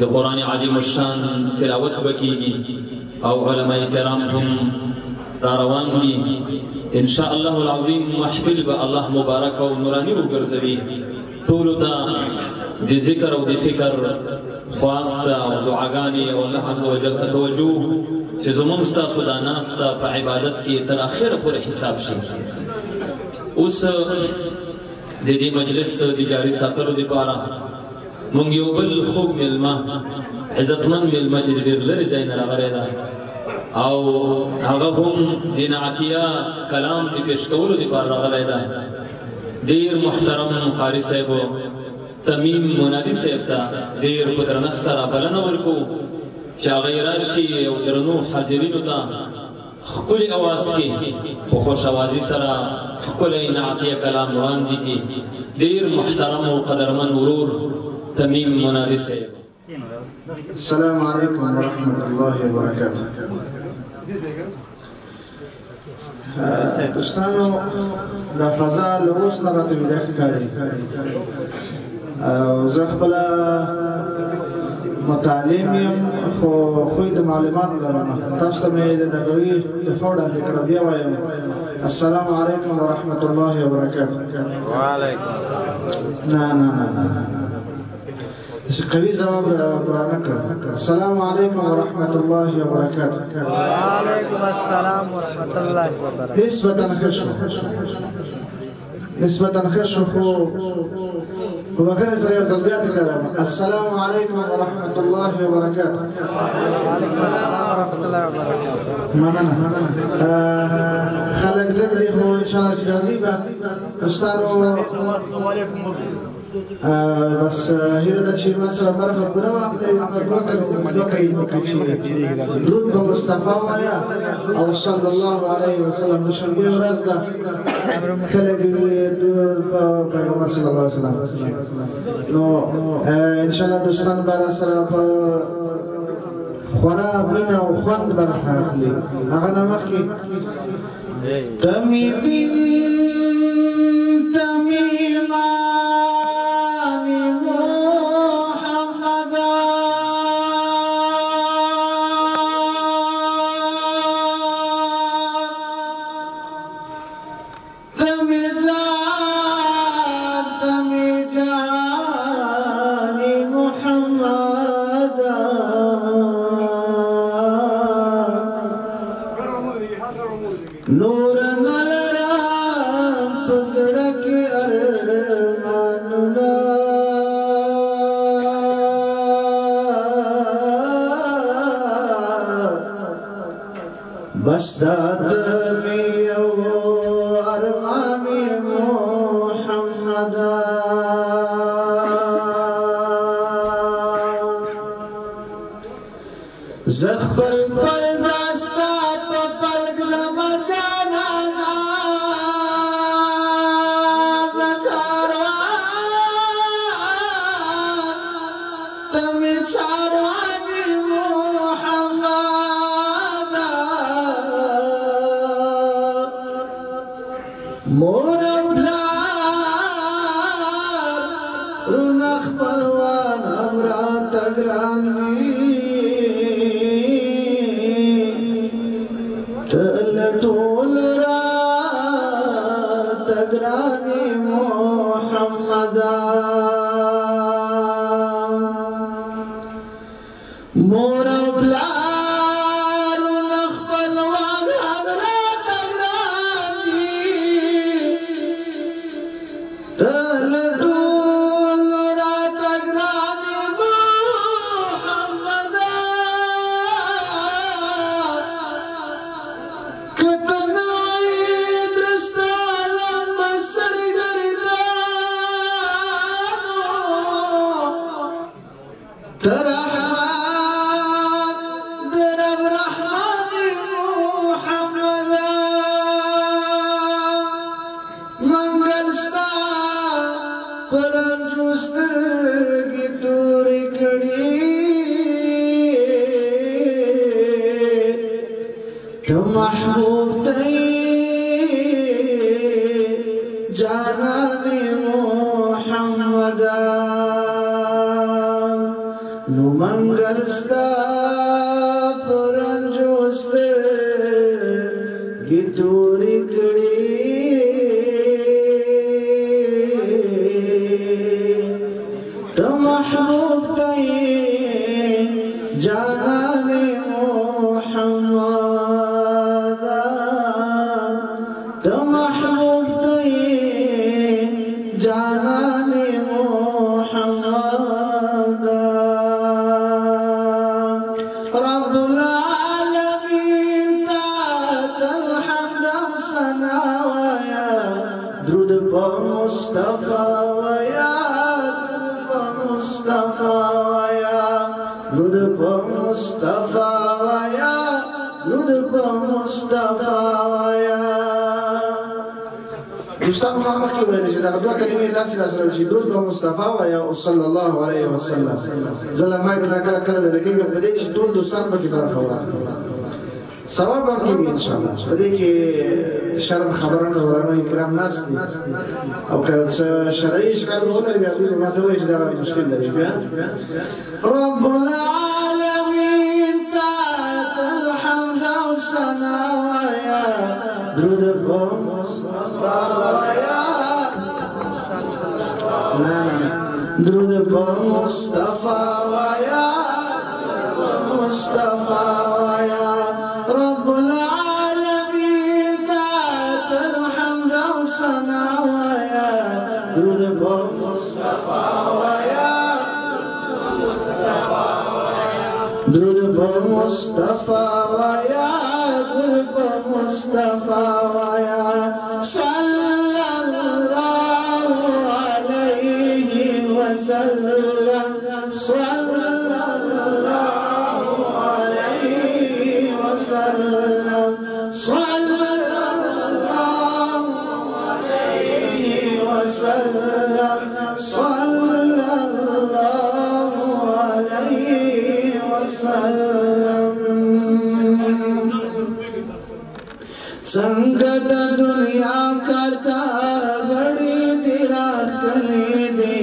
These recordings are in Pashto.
د قرآن عظیم الشان تلاوت بکیږي او علماء کرام هم را روان دي. ان شاء الله العظیم محفل به الله مبارک او نورانی وګرځوي. ټولو ته د ذکر او د فکر خواست او دعاګانې او الله عز وجل ته توجه چې زموږ ستاسو دا ناسته په عبادت کې تر اخره پورې حساب شي. اوس د دې مجلس د جاري ساتلو دپاره مونږ یو بل خوږ میلمه عزتمند میلمه چې ډېر لرې ځای نه راغلی ده او هغه هم د نعتیه کلام د پیش کولو دپاره راغلی ده. ډېر محترم قاري صاحب تمیم منادي صاحب ته ډېر په درنښت سره بلنه ورکوو چې هغه یې راشي او درنو حاضرینو ته ښکلي اواز کې په خوش اوازي سره ښکلی نعتیه کلام وړاندې کړي. ډېر محترم او قدرمن ورور تمیم منادي صاحب. السلام علیکم ورحمۃ اللہ وبرکاتہ. دوستانو دا فضا له اوس نه راته ویده ښکاري او زه خپله متعلم یم خو خوی د معلوماتو لرم. تاسو ته مې د نبوي دفاع وړاندې کړه. بیا وایم السلام علیکم ورحمۃ اللہ وبرکاتہ. وعلیکم نه نه نه قوي جواب نه کړ. السلام علیکم ورحمۃ اللہ وبرکاتہ. وعلیکم السلام ورحمۃ اللہ وبرکاتہ. نسبتا خشو خو وبكره سره یو ځل بیا تکرار. السلام علیکم ورحمۃ اللہ وبرکاتہ. وعلیکم السلام ورحمۃ اللہ وبرکاتہ. مننه خلک دغه خو ان شاء الله چې راځي به استادو بس هیله ده چې ما سره برخه پوره واخلئ. دوه کوي درود په مصطفی وایا او صلی الله علیه وسلم. د شنبې ورځ ده خلک په پیغمبر صلی الله علیه وسلم نو ان شاء الله دوستان به راسره په خورا مینه او خوند برخه اخلي. هغه نه مخکې تمیدین تمیمانی محمد تمیجانی محمد نور نلرام پزړک ارمانونه بس داد می او ارمان محمد زخفل پرداستا په پلګ لما جانانا زکارا تمی چاروانی محمد مور اولاد رونخ پلوان امرا تگران دی طول را تگرانی محمد مور اولار نخبلوان را تگرانی طول را تگرانی محمد محبوب تی جانان محمد نو منګل ستا پرنجوسته کی توري کړي ته محبوب ته جانان محمد ته محبوب ته جانان محمد رب العالمين تعت الحمد والثنا ويا درود مصطفى ويا مصطفى ويا درود مصطفى ويا درود مصطفى ويا دوستان محمد کی ویل چې دا دوه کلمې داسې راځي چې درود مصطفى ويا صلی الله علیه وسلم زلمه کله کله کله لګي په دې چې ټول دوستان به برخه واخلي ثواب هم کوي ان شاء الله په دې کې شرم خبرونه علماء کرام ناس دي او که شرعي اشکال ولري بیا دوی ما ته وایي چې دا مشکل لري رب العالمین تعت الحمد والثنا ويا درود مصطفى ويا درود مصطفى ويا مصطفى ويا رب العالمين تعت الحمد والثنا ويا درود مصطفى ويا درود مصطفى ويا درود مصطفى ويا صلى الله عليه وسلم صلى الله عليه وسلم صلى الله عليه وسلم صلى الله عليه وسلم संगत दुनिया करता बड़ी दिला कली दे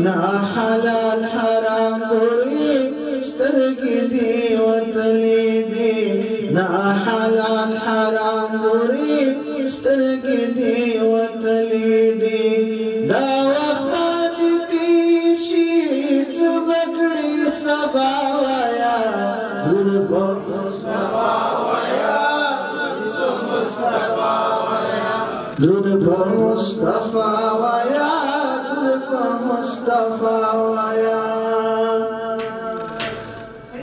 ना हलाल हराम कोई स्तर की दी वतली दे ना हलाल हराम कोई स्तर की दी वतली दे दावत की शीच बकड़ी सबाया दुर्ग درود مصطفى ويا درود مصطفى ويا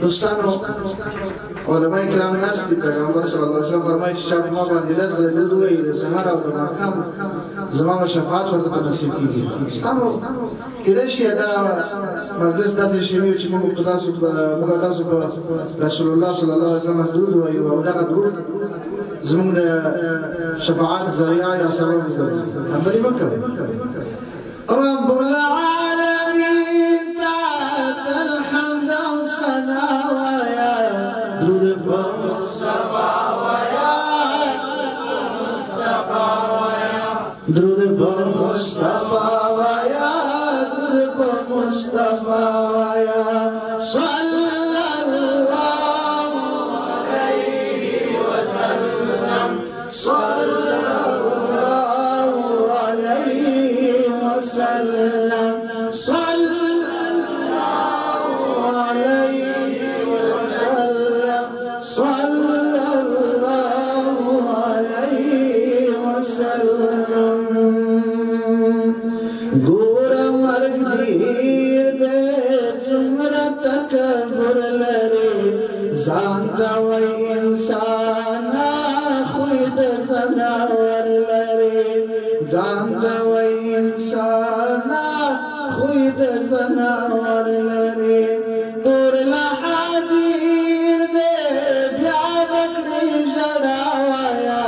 دوستانو علماء کرام ناس دي پیغمبر صلی الله علیه وسلم فرمایي چې ما باندې لږ درود وایي د سحر او د ماښام زما شفاعت ورته نصیب کیږي دوستانو کله چې دا مجلس داسې شي چې موږ تاسو په رسول الله صلی الله علیه وسلم درود وایي او دا درود زمون د شفاعت ذریعہ یا سبب خبرې وکړه رب العالمین تعت الحمد والثنا ويا درود مصطفى ويا مصطفى ويا درود مصطفى ويا درود مصطفى ويا صلى الله عليه وسلم صلى الله عليه وسلم صلى الله عليه وسلم صلى الله عليه وسلم ګور مرګ دې څومره تکبر لري ځان دا وای انسان خوید زناور لري ځان دا وای انسان خوید زناور لري تور لحدیر دې بیا وکړي ژړا وایا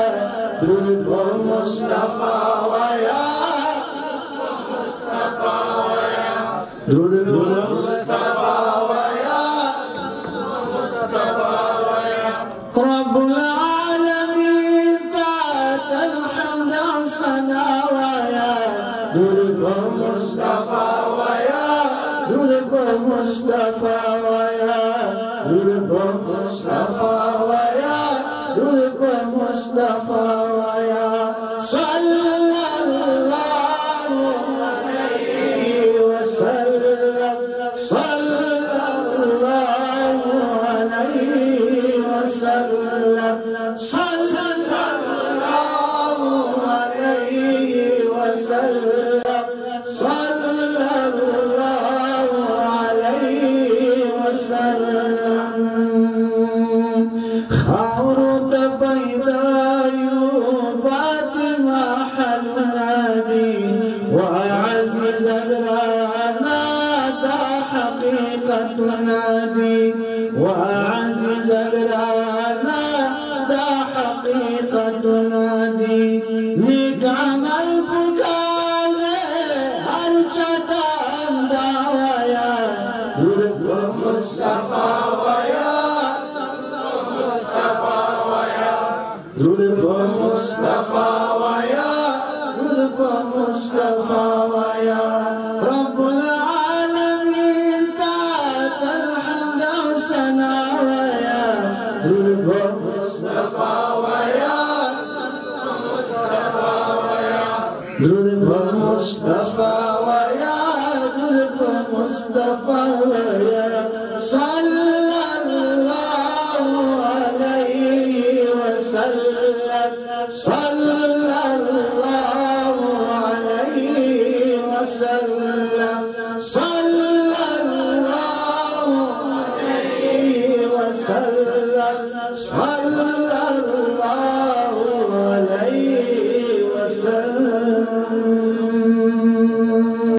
درود مصطفى وایا درود مصطفى وایا رب العالمين تعت الحمد والثنا ويا درود مصطفى ويا درود مصطفى ويا درب مصطفى ويا درب مصطفى ويا صلى الله عليه وسلم صلى الله عليه وسلم صلى الله عليه وسلم صلى الله عليه وسلم خاورت بيضاء فاطمة حلنادي وعزيز الرانا دا حقيقة نادي وعزيز الرانا دا حقيقة نادي نيك عمل بكال هرشتا داويا درب مصطفى ويا درب مصطفى ويا درب مصطفى ويا رب العالمين تعت الحمد وسنا ويا درب مصطفى ويا درب مصطفى ويا درب مصطفى ويا صلى الله عليه وسلم صلى الله عليه وسلم